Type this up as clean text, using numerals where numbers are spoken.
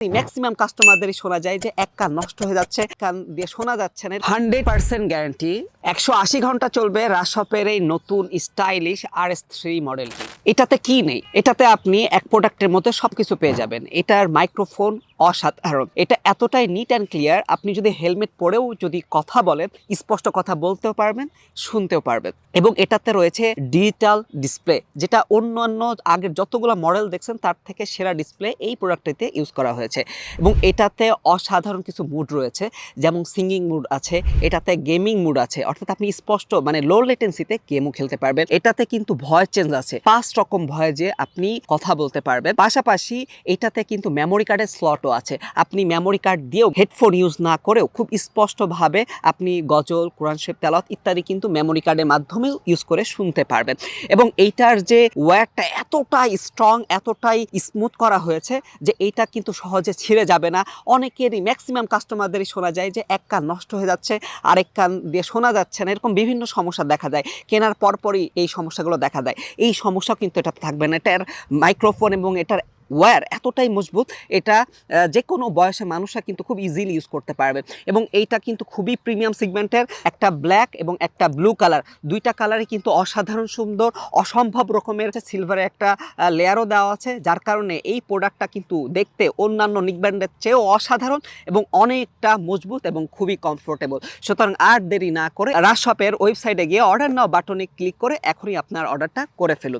Maximum কাস্টমারদেরই শোনা যায় যে এক কান নষ্ট হয়ে যাচ্ছে, কান দিয়ে শোনা যাচ্ছে না। 100% গ্যারান্টি, 180 ঘন্টা চলবে রাশপের এই নতুন স্টাইলিশ RS3 মডেলটি। এটাতে কি নেই? এটাতে আপনি এক প্রোডাক্টের মধ্যে সবকিছু পেয়ে যাবেন। এটার মাইক্রোফোন অসাধারণ, এটা এতটাই নিট অ্যান্ড ক্লিয়ার, আপনি যদি হেলমেট পরেও যদি কথা বলেন স্পষ্ট কথা বলতেও পারবেন, শুনতেও পারবেন। এবং এটাতে রয়েছে ডিজিটাল ডিসপ্লে, যেটা অন্যান্য আগের যতগুলো মডেল দেখছেন তার থেকে সেরা ডিসপ্লে এই প্রোডাক্টটিতে ইউজ করা হয়েছে। এবং এটাতে অসাধারণ কিছু মুড রয়েছে, যেমন সিঙ্গিং মুড আছে, এটাতে গেমিং মুড আছে, অর্থাৎ আপনি স্পষ্ট মানে লো লেটেন্সিতে গেমও খেলতে পারবেন। এটাতে কিন্তু ভয়েস চেঞ্জ আছে, 5 রকম ভয়েসে আপনি কথা বলতে পারবেন। পাশাপাশি এটাতে কিন্তু মেমোরি কার্ডের স্লটও আছে, আপনি মেমোরি কার্ড দিয়েও হেডফোন ইউজ না করেও খুব স্পষ্টভাবে আপনি গজল, কোরআন শরীফ তেলাওয়াত ইত্যাদি কিন্তু মেমোরি কার্ডের মাধ্যমেও ইউজ করে শুনতে পারবেন। এবং এইটার যে ওয়্যারটা এতটাই স্ট্রং, এতটাই স্মুথ করা হয়েছে যে এইটা কিন্তু সহজে ছিঁড়ে যাবে না। অনেকেরই ম্যাক্সিমাম কাস্টমারদেরই শোনা যায় যে এক কান নষ্ট হয়ে যাচ্ছে, আরেক কান দিয়ে শোনা যাচ্ছে না, এরকম বিভিন্ন সমস্যা দেখা যায়। কেনার পরপরই এই সমস্যাগুলো দেখা দেয়। এই সমস্যাও কিন্তু এটা থাকবে না। এটার মাইক্রোফোন এবং এটার ওয়্যার এতটাই মজবুত, এটা যে কোনো বয়সের মানুষরা কিন্তু খুব ইজিলি ইউজ করতে পারবে। এবং এইটা কিন্তু খুবই প্রিমিয়াম সেগমেন্টের, একটা ব্ল্যাক এবং একটা ব্লু কালার, দুইটা কালারই কিন্তু অসাধারণ সুন্দর, অসম্ভব রকমের সিলভারের একটা লেয়ারও দেওয়া আছে, যার কারণে এই প্রোডাক্টটা কিন্তু দেখতে অন্যান্য নিক ব্র্যান্ডের চেয়েও অসাধারণ এবং অনেকটা মজবুত এবং খুবই কমফোর্টেবল। সুতরাং আর দেরি না করে রাশপের ওয়েবসাইটে গিয়ে অর্ডার নাও বাটনে ক্লিক করে এখনই আপনার অর্ডারটা করে ফেলুন।